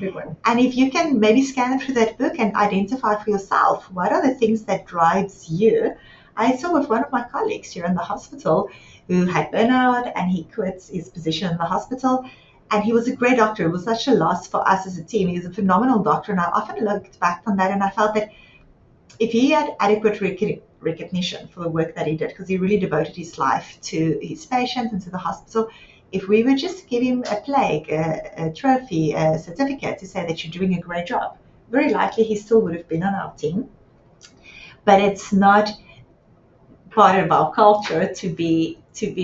B: Big one.
A: And if you can maybe scan through that book and identify for yourself, what are the things that drives you? I saw with one of my colleagues here in the hospital who had burnout, and he quit his position in the hospital. And he was a great doctor. It was such a loss for us as a team. He was a phenomenal doctor. And I often looked back on that and I felt that if he had adequate recognition for the work that he did, because he really devoted his life to his patients and to the hospital, if we would just give him a plaque, a trophy, a certificate to say that you're doing a great job, very likely he still would have been on our team. But it's not part of our culture to be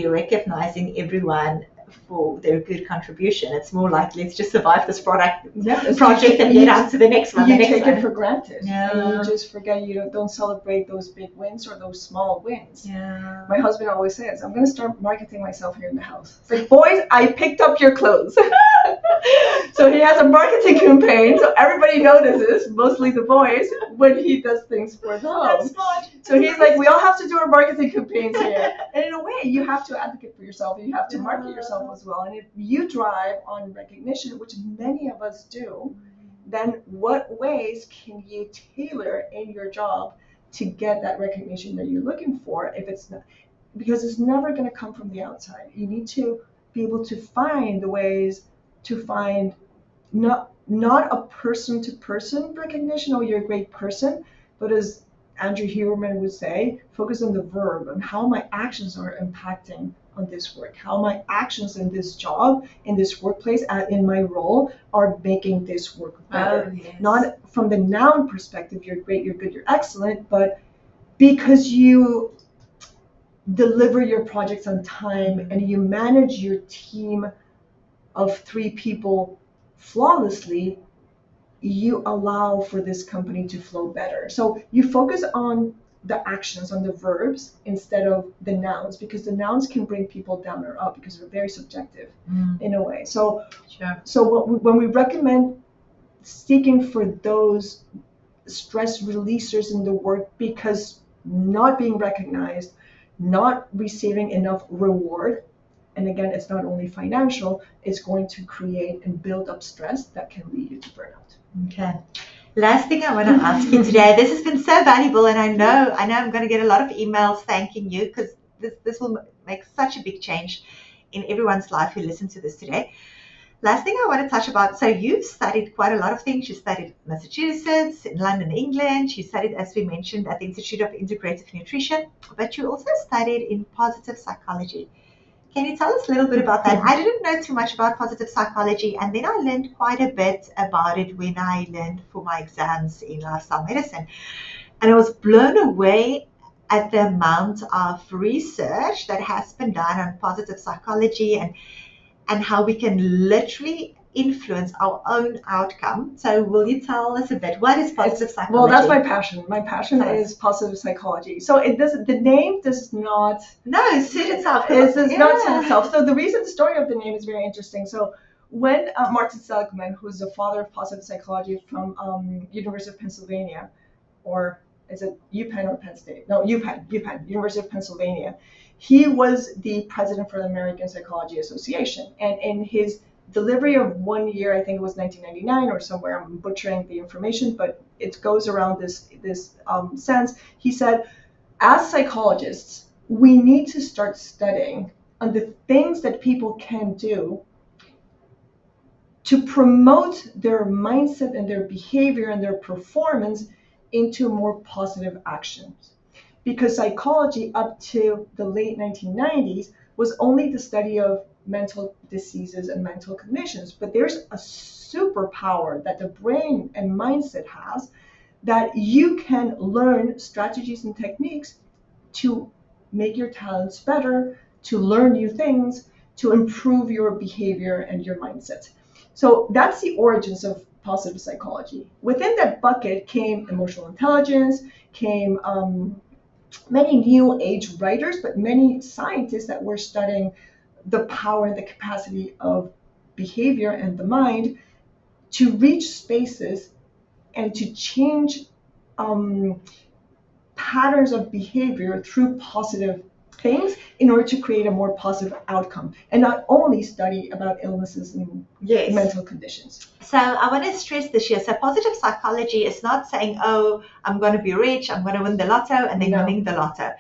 A: recognizing everyone for their good contribution. It's more like, let's just survive this project and get on to the next one.
B: You take it for granted. Yeah. And you just forget, you don't celebrate those big wins or those small wins.
A: Yeah.
B: My husband always says, I'm going to start marketing myself here in the house. It's like, boys, I picked up your clothes. So he has a marketing campaign, so everybody notices, mostly the boys, when he does things for the home.
A: That's smart.
B: So he's like, we all have to do our marketing campaigns here. And in a way, you have to advocate for yourself, and you have to market yourself as well. And if you drive on recognition, which many of us do, then what ways can you tailor in your job to get that recognition that you're looking for? If it's not, because it's never going to come from the outside. You need to be able to find the ways to find not a person to person recognition, oh, you're a great person, but as Andrew Huberman would say, focus on the verb, on how my actions are impacting on this work, how my actions in this job, in this workplace, in my role are making this work better.
A: Oh, yes.
B: Not from the noun perspective, you're great, you're good, you're excellent, but because you deliver your projects on time and you manage your team of 3 people flawlessly, you allow for this company to flow better. So you focus on the actions, on the verbs, instead of the nouns, because the nouns can bring people down or up because they're very subjective in a way. So,
A: Sure.
B: so when we recommend seeking for those stress releasers in the work, because not being recognized, not receiving enough reward, and again, it's not only financial, it's going to create and build up stress that can lead you to burnout.
A: Okay. Last thing I want to ask you today. This has been so valuable, and I know I'm going to get a lot of emails thanking you, because this will make such a big change in everyone's life who listens to this today. Last thing I want to touch about. So you've studied quite a lot of things. You studied Massachusetts, in London, England. You studied, as we mentioned, at the Institute of Integrative Nutrition, but you also studied in positive psychology. Can you tell us a little bit about that? I didn't know too much about positive psychology, and then I learned quite a bit about it when I learned for my exams in lifestyle medicine. And I was blown away at the amount of research that has been done on positive psychology and how we can literally influence our own outcome. So will you tell us a bit, what is positive psychology?
B: Well, that's my passion. My passion is positive psychology. So the name does not
A: suit itself.
B: It does not suit itself. So the story of the name is very interesting. So when Martin Seligman, who's the father of positive psychology from University of Pennsylvania, or is it UPenn or Penn State? No, UPenn, University of Pennsylvania. He was the president for the American Psychology Association, and in his delivery of 1 year, I think it was 1999 or somewhere, I'm butchering the information, but it goes around this sense. He said, as psychologists, we need to start studying on the things that people can do to promote their mindset and their behavior and their performance into more positive actions. Because psychology up to the late 1990s was only the study of mental diseases and mental conditions, but there's a superpower that the brain and mindset has, that you can learn strategies and techniques to make your talents better, to learn new things, to improve your behavior and your mindset. So that's the origins of positive psychology. Within that bucket came emotional intelligence, came many new age writers, but many scientists that were studying the power and the capacity of behavior and the mind to reach spaces and to change patterns of behavior through positive things in order to create a more positive outcome, and not only study about illnesses and mental conditions.
A: So I want to stress this here. So positive psychology is not saying, oh, I'm going to be rich, I'm going to win the lotto, and then winning the lotto.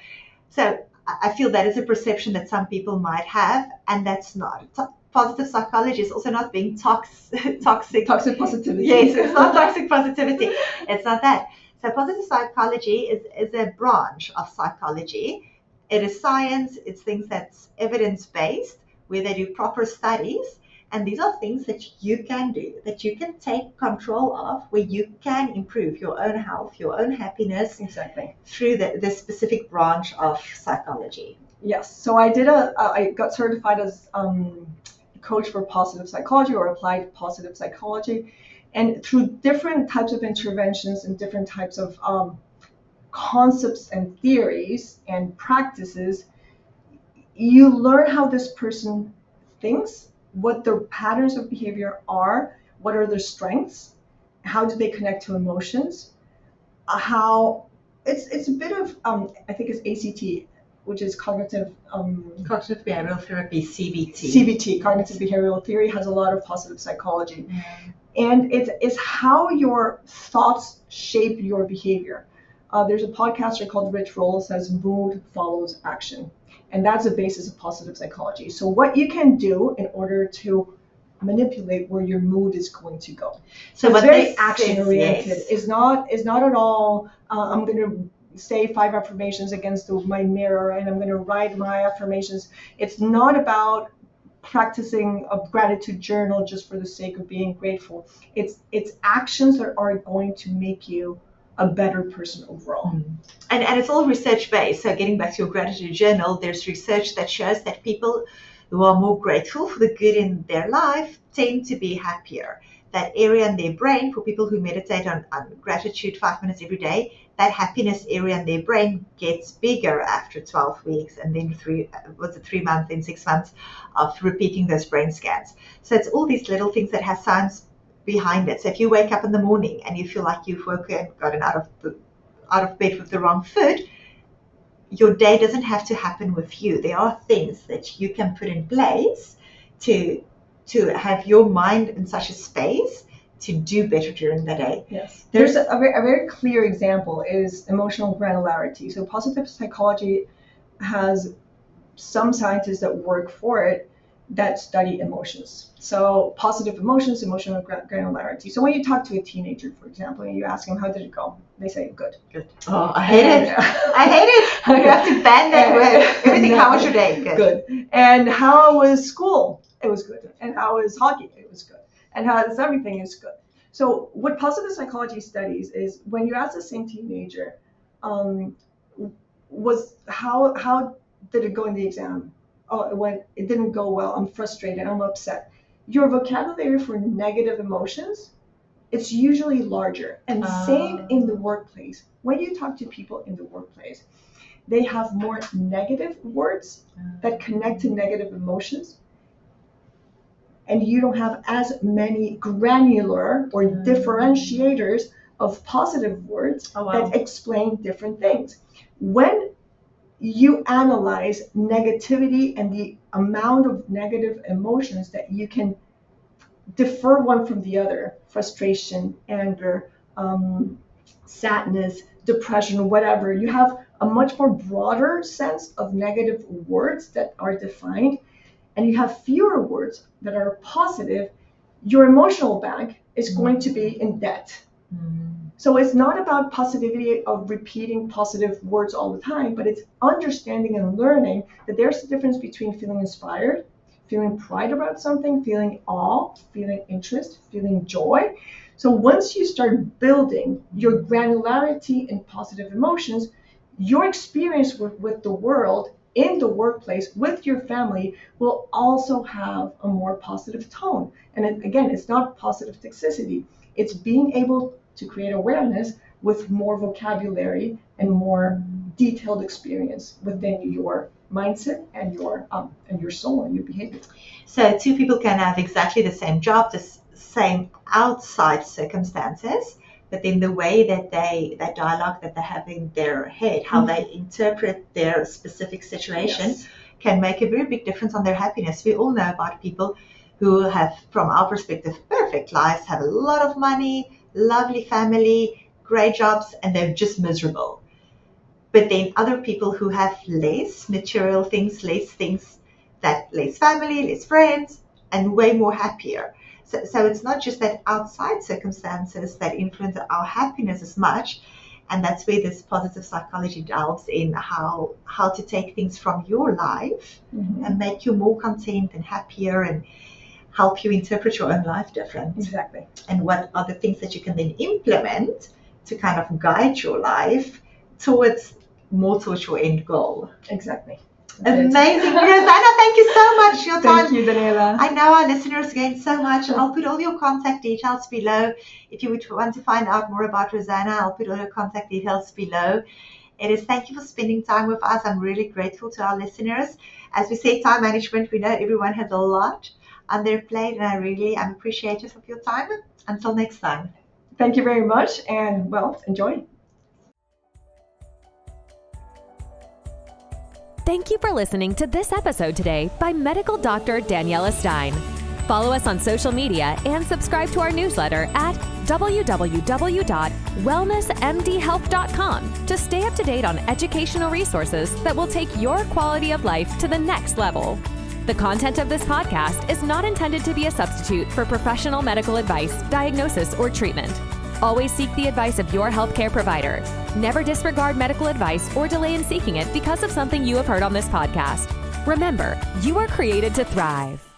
A: So I feel that is a perception that some people might have, and that's not. Positive psychology is also not being toxic
B: positivity.
A: Yes, it's not toxic positivity. It's not that. So positive psychology is a branch of psychology. It is science. It's things that's evidence-based, where they do proper studies. And these are things that you can do, that you can take control of, where you can improve your own health, your own happiness.
B: Exactly.
A: Through this specific branch of psychology.
B: Yes. So I got certified as coach for positive psychology, or applied positive psychology. And through different types of interventions and different types of concepts and theories and practices, you learn how this person thinks, what their patterns of behavior are, what are their strengths, how do they connect to emotions, how it's a bit of I think it's ACT, which is cognitive
A: behavioral therapy, CBT.
B: CBT, cognitive behavioral theory, has a lot of positive psychology. And it's how your thoughts shape your behavior. There's a podcaster called Rich Roll, says mood follows action. And that's the basis of positive psychology. So what you can do in order to manipulate where your mood is going to go. So it's very action oriented. Yes. It's not at all, I'm going to say 5 affirmations against my mirror and I'm going to write my affirmations. It's not about practicing a gratitude journal just for the sake of being grateful. It's actions that are going to make you a better person overall.
A: And it's all research based. So getting back to your gratitude journal, there's research that shows that people who are more grateful for the good in their life tend to be happier. That area in their brain, for people who meditate on gratitude 5 minutes every day, that happiness area in their brain gets bigger after 12 weeks and then 3 months, then 6 months of repeating those brain scans. So it's all these little things that have science behind it. So if you wake up in the morning and you feel like you've gotten out of bed with the wrong foot, your day doesn't have to happen with you. There are things that you can put in place to have your mind in such a space to do better during the day.
B: Yes. There's a very clear example is emotional granularity. So positive psychology has some scientists that work for it that study emotions. So positive emotions, emotional granularity. So when you talk to a teenager, for example, and you ask them, how did it go? They say, good.
A: Oh, I hate it. I hate it. You have to ban that word. Everything, how was your day?
B: Good. And how was school? It was good. And how was hockey? It was good. And how is everything is good. So what positive psychology studies is when you ask the same teenager, was how did it go in the exam? Oh, it didn't go well. I'm frustrated. I'm upset. Your vocabulary for negative emotions, it's usually larger. And same in the workplace. When you talk to people in the workplace, they have more negative words that connect to negative emotions. And you don't have as many granular or differentiators of positive words that explain different things. When you analyze negativity and the amount of negative emotions that you can differ one from the other, frustration, anger, sadness, depression, whatever, you have a much more broader sense of negative words that are defined, and you have fewer words that are positive, your emotional bank is going to be in debt. So it's not about positivity of repeating positive words all the time, but it's understanding and learning that there's a difference between feeling inspired, feeling pride about something, feeling awe, feeling interest, feeling joy. So once you start building your granularity in positive emotions, your experience with the world in the workplace with your family will also have a more positive tone. And again, it's not positive toxicity. It's being able to create awareness with more vocabulary and more detailed experience within your mindset and your soul and your behavior.
A: So 2 people can have exactly the same job, the same outside circumstances, but then the way that that dialogue that they have in their head, how they interpret their specific situation, can make a very big difference on their happiness. We all know about people who have, from our perspective, perfect lives, have a lot of money, lovely family, great jobs, and they're just miserable. But then other people who have less material things, less family, less friends, and way more happier. So it's not just that outside circumstances that influence our happiness as much, and that's where this positive psychology delves in how to take things from your life and make you more content and happier and help you interpret your own life different.
B: Exactly.
A: And what are the things that you can then implement to kind of guide your life towards your end goal.
B: Exactly.
A: Amazing. Rosana, thank you so much for your time.
B: Thank you, Daniela.
A: I know our listeners gain so much. I'll put all your contact details below. If you would want to find out more about Rosana, I'll put all your contact details below. Thank you for spending time with us. I'm really grateful to our listeners. As we say, time management, we know everyone has a lot on their plate, and I'm appreciative of your time. Until next time.
B: Thank you very much, and enjoy.
C: Thank you for listening to this episode today by medical doctor Daniela Steyn. Follow us on social media and subscribe to our newsletter at www.wellnessmdhealth.com to stay up to date on educational resources that will take your quality of life to the next level. The content of this podcast is not intended to be a substitute for professional medical advice, diagnosis, or treatment. Always seek the advice of your healthcare provider. Never disregard medical advice or delay in seeking it because of something you have heard on this podcast. Remember, you are created to thrive.